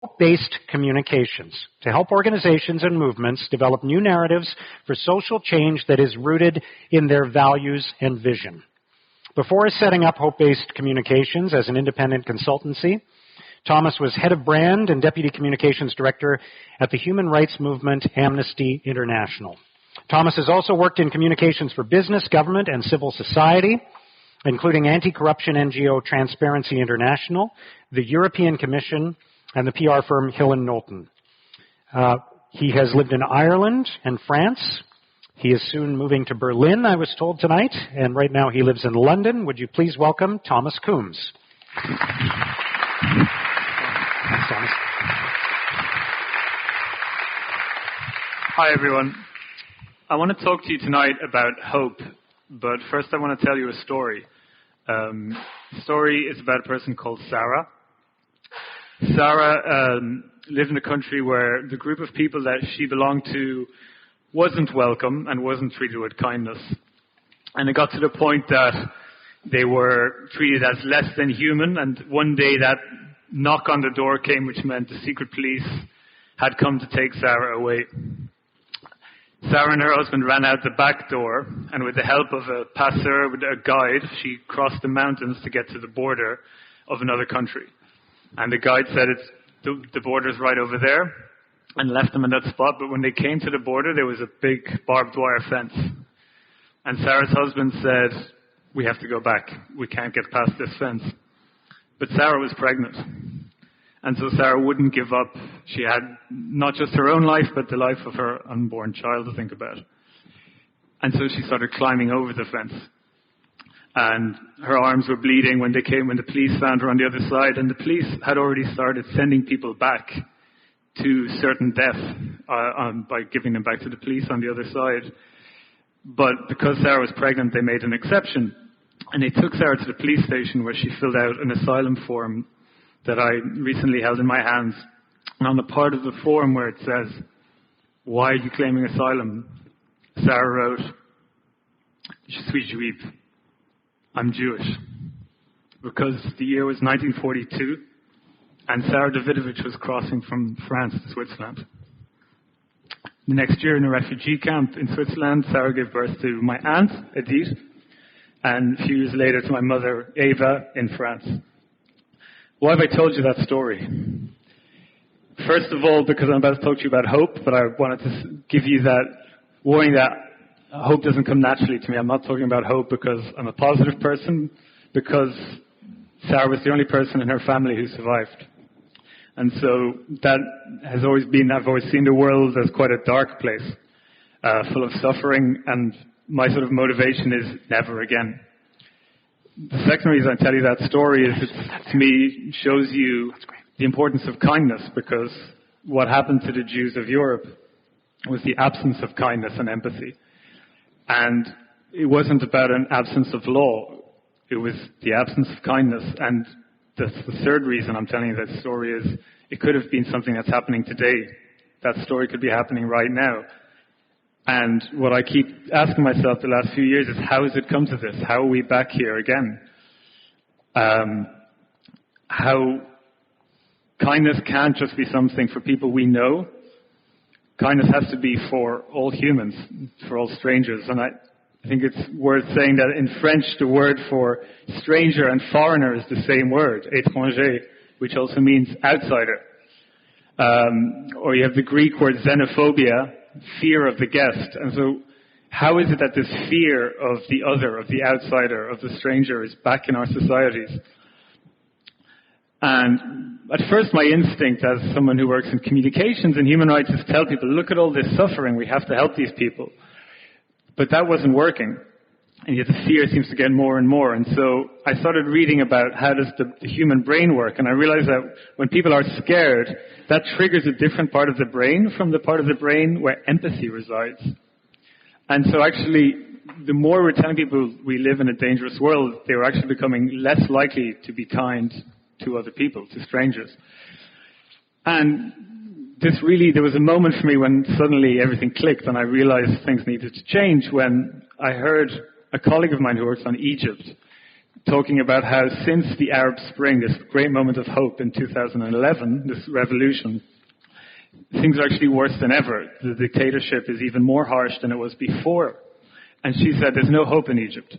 Hope-based communications to help organizations and movements develop new narratives for social change that is rooted in their values and vision. Before setting up Hope-based communications as an independent consultancy, Thomas was head of brand and deputy communications director at the human rights movement Amnesty International. Thomas has also worked in communications for business, government, and civil society, including anti-corruption NGO Transparency International, the European Commission, and the PR firm Hill & Knowlton. He has lived in Ireland and France. He is soon moving to Berlin, I was told tonight, and right now he lives in London. Would you please welcome Thomas Coombes. Thanks, Thomas. Hi, everyone. I want to talk to you tonight about hope, but first I want to tell you a story. The story is about a person called Sarah. Sarah lived in a country where the group of people that she belonged to wasn't welcome and wasn't treated with kindness. And it got to the point that they were treated as less than human, and one day that knock on the door came, which meant the secret police had come to take Sarah away. Sarah and her husband ran out the back door, and with the help of a passeur, with a guide, she crossed the mountains to get to the border of another country. And the guide said, the border's right over there, and left them in that spot. But when they came to the border, there was a big barbed wire fence. And Sarah's husband said, we have to go back. We can't get past this fence. But Sarah was pregnant. And so Sarah wouldn't give up. She had not just her own life, but the life of her unborn child to think about. And so she started climbing over the fence. And her arms were bleeding when the police found her on the other side. And the police had already started sending people back to certain death by giving them back to the police on the other side. But because Sarah was pregnant, they made an exception. And they took Sarah to the police station where she filled out an asylum form that I recently held in my hands. And on the part of the form where it says, why are you claiming asylum? Sarah wrote, Je suis juive. I'm Jewish. Because the year was 1942 and Sarah Davidovich was crossing from France to Switzerland. The next year in a refugee camp in Switzerland, Sarah gave birth to my aunt, Edith, and a few years later to my mother, Eva, in France. Why have I told you that story? First of all, because I'm about to talk to you about hope, but I wanted to give you that warning that hope doesn't come naturally to me. I'm not talking about hope because I'm a positive person, because Sarah was the only person in her family who survived. And so that has always been, I've always seen the world as quite a dark place, full of suffering, and my sort of motivation is never again. The second reason I tell you that story is it, to me, shows you the importance of kindness, because what happened to the Jews of Europe was the absence of kindness and empathy. And it wasn't about an absence of law. It was the absence of kindness. And the third reason I'm telling you that story is it could have been something that's happening today. That story could be happening right now. And what I keep asking myself the last few years is, how has it come to this? How are we back here again? How kindness can't just be something for people we know. Kindness has to be for all humans, for all strangers. And I think it's worth saying that in French, the word for stranger and foreigner is the same word, étranger, which also means outsider. Or you have the Greek word xenophobia, fear of the guest. And so how is it that this fear of the other, of the outsider, of the stranger is back in our societies? And at first my instinct as someone who works in communications and human rights is to tell people, look at all this suffering, we have to help these people. But that wasn't working. And yet the fear seems to get more and more. And so I started reading about how does the human brain work. And I realized that when people are scared, that triggers a different part of the brain from the part of the brain where empathy resides. And so actually, the more we're telling people we live in a dangerous world, they were actually becoming less likely to be kind to other people, to strangers. And there was a moment for me when suddenly everything clicked and I realized things needed to change when I heard a colleague of mine who works on Egypt talking about how since the Arab Spring, this great moment of hope in 2011, this revolution, things are actually worse than ever. The dictatorship is even more harsh than it was before. And she said, there's no hope in Egypt.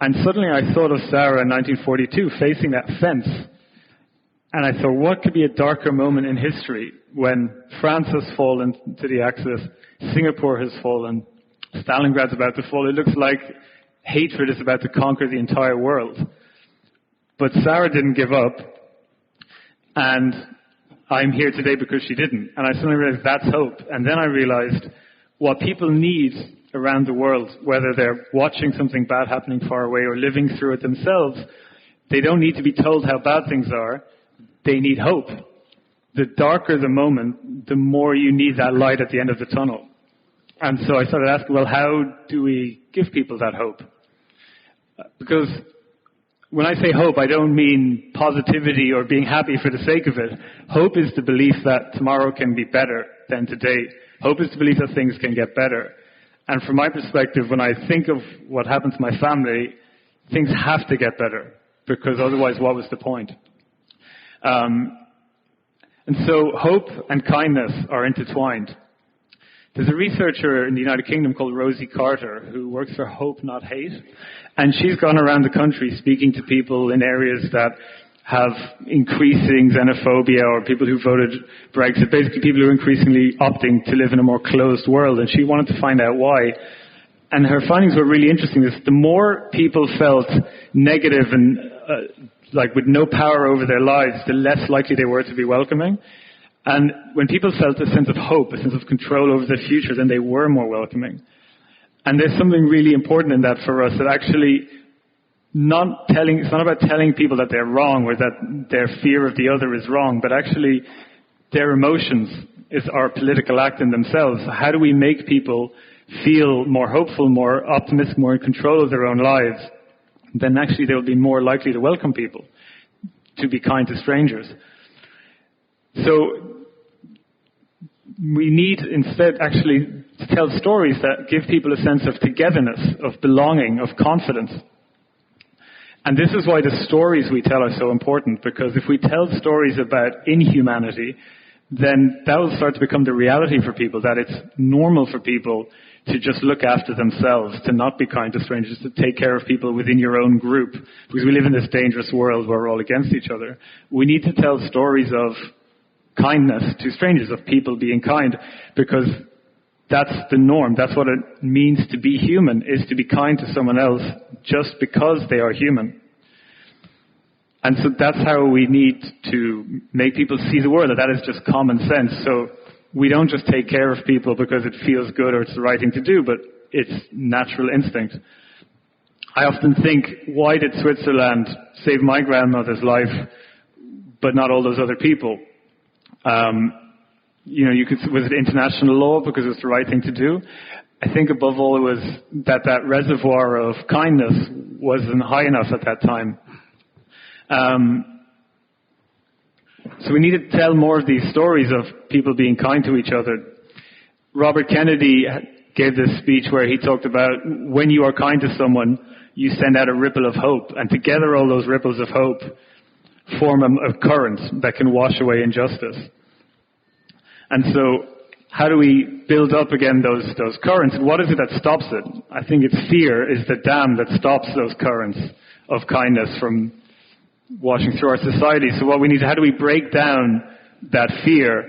And suddenly I thought of Sarah in 1942 facing that fence. And I thought, what could be a darker moment in history when France has fallen to the Axis, Singapore has fallen, Stalingrad's about to fall. It looks like hatred is about to conquer the entire world. But Sarah didn't give up. And I'm here today because she didn't. And I suddenly realized that's hope. And then I realized what people need around the world, whether they're watching something bad happening far away or living through it themselves, they don't need to be told how bad things are. They need hope. The darker the moment, the more you need that light at the end of the tunnel. And so I started asking, well, how do we give people that hope? Because when I say hope, I don't mean positivity or being happy for the sake of it. Hope is the belief that tomorrow can be better than today. Hope is the belief that things can get better. And from my perspective, when I think of what happened to my family, things have to get better, because otherwise what was the point? And so hope and kindness are intertwined. There's a researcher in the United Kingdom called Rosie Carter who works for Hope Not Hate, and she's gone around the country speaking to people in areas that have increasing xenophobia or people who voted Brexit, basically people who are increasingly opting to live in a more closed world, and she wanted to find out why. And her findings were really interesting. The more people felt negative and like with no power over their lives, the less likely they were to be welcoming. And when people felt a sense of hope, a sense of control over their future, then they were more welcoming. And there's something really important in that for us, that actually it's not about telling people that they're wrong or that their fear of the other is wrong, but actually their emotions is our political act in themselves. How do we make people feel more hopeful, more optimistic, more in control of their own lives? Then actually they'll be more likely to welcome people, to be kind to strangers. So we need instead actually to tell stories that give people a sense of togetherness, of belonging, of confidence. And this is why the stories we tell are so important, because if we tell stories about inhumanity, then that will start to become the reality for people, that it's normal for people to just look after themselves, to not be kind to strangers, to take care of people within your own group, because we live in this dangerous world where we're all against each other. We need to tell stories of kindness to strangers, of people being kind, because that's the norm. That's what it means to be human, is to be kind to someone else just because they are human. And so that's how we need to make people see the world, that is just common sense. So we don't just take care of people because it feels good or it's the right thing to do, but it's natural instinct. I often think, why did Switzerland save my grandmother's life, but not all those other people? Was it international law because it was the right thing to do? I think above all it was that reservoir of kindness wasn't high enough at that time. So we need to tell more of these stories of people being kind to each other. Robert Kennedy gave this speech where he talked about when you are kind to someone, you send out a ripple of hope, and together all those ripples of hope form a current that can wash away injustice. And so how do we build up again those currents? And what is it that stops it? I think it's fear is the dam that stops those currents of kindness from washing through our society. So how do we break down that fear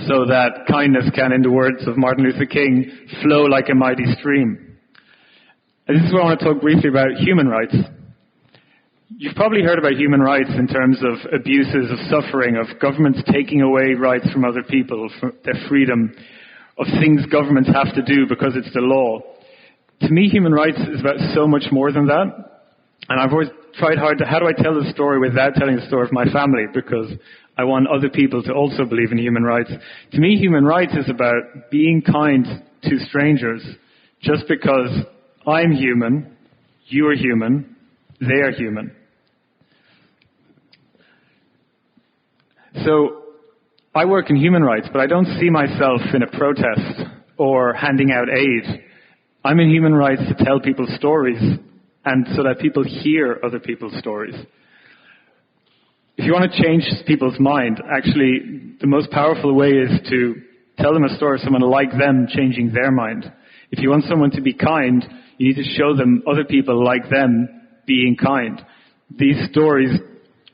so that kindness can, in the words of Martin Luther King, flow like a mighty stream? And this is what I want to talk briefly about human rights. You've probably heard about human rights in terms of abuses, of suffering, of governments taking away rights from other people, their freedom, of things governments have to do because it's the law. To me, human rights is about so much more than that. And I've always tried hard how do I tell the story without telling the story of my family, because I want other people to also believe in human rights. To me, human rights is about being kind to strangers just because I'm human, you are human, they are human. So I work in human rights, but I don't see myself in a protest or handing out aid. I'm in human rights to tell people stories and so that people hear other people's stories. If you want to change people's mind, actually, the most powerful way is to tell them a story of someone like them changing their mind. If you want someone to be kind, you need to show them other people like them being kind. These stories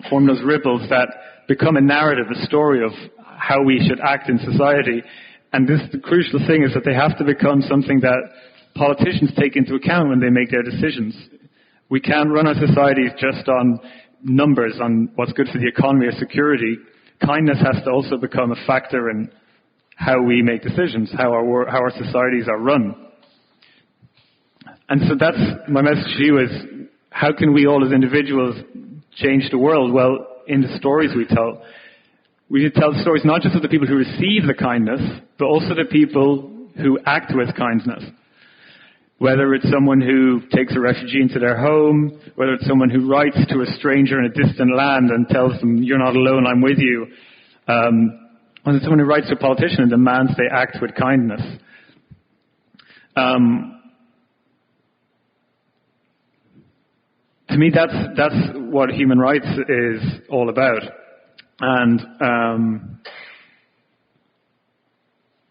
form those ripples that become a narrative, a story of how we should act in society. And the crucial thing is that they have to become something that politicians take into account when they make their decisions. We can't run our societies just on numbers, on what's good for the economy or security. Kindness has to also become a factor in how we make decisions, how our societies are run. And so that's my message to you is, how can we all as individuals change the world? Well, in the stories we tell. We should tell stories not just of the people who receive the kindness, but also the people who act with kindness. Whether it's someone who takes a refugee into their home, whether it's someone who writes to a stranger in a distant land and tells them, "You're not alone, I'm with you." Whether it's someone who writes to a politician and demands they act with kindness. To me, that's what human rights is all about. And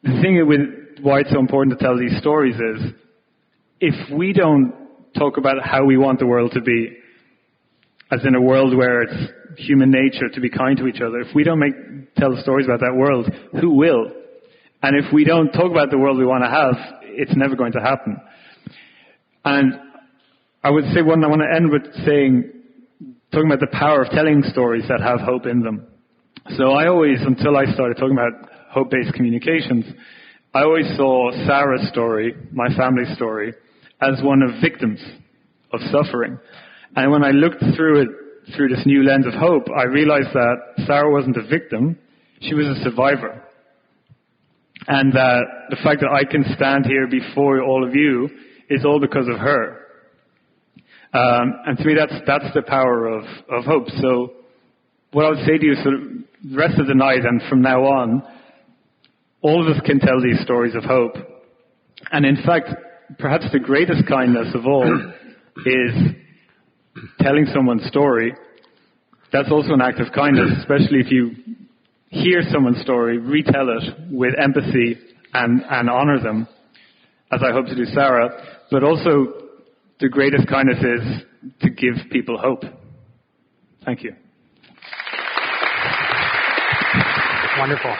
the thing with why it's so important to tell these stories is, if we don't talk about how we want the world to be, as in a world where it's human nature to be kind to each other, if we don't tell stories about that world, who will? And if we don't talk about the world we want to have, it's never going to happen. And I would say I want to end with talking about the power of telling stories that have hope in them. So until I started talking about hope-based communications, I always saw Sarah's story, my family's story, as one of victims of suffering. And when I looked through it through this new lens of hope, I realized that Sarah wasn't a victim, she was a survivor. And that the fact that I can stand here before all of you is all because of her. And to me, that's the power of hope. So what I would say to you is, the rest of the night and from now on, all of us can tell these stories of hope. And in fact, perhaps the greatest kindness of all is telling someone's story. That's also an act of kindness, especially if you hear someone's story, retell it with empathy and honor them, as I hope to do Sarah. But also, the greatest kindness is to give people hope. Thank you. Wonderful.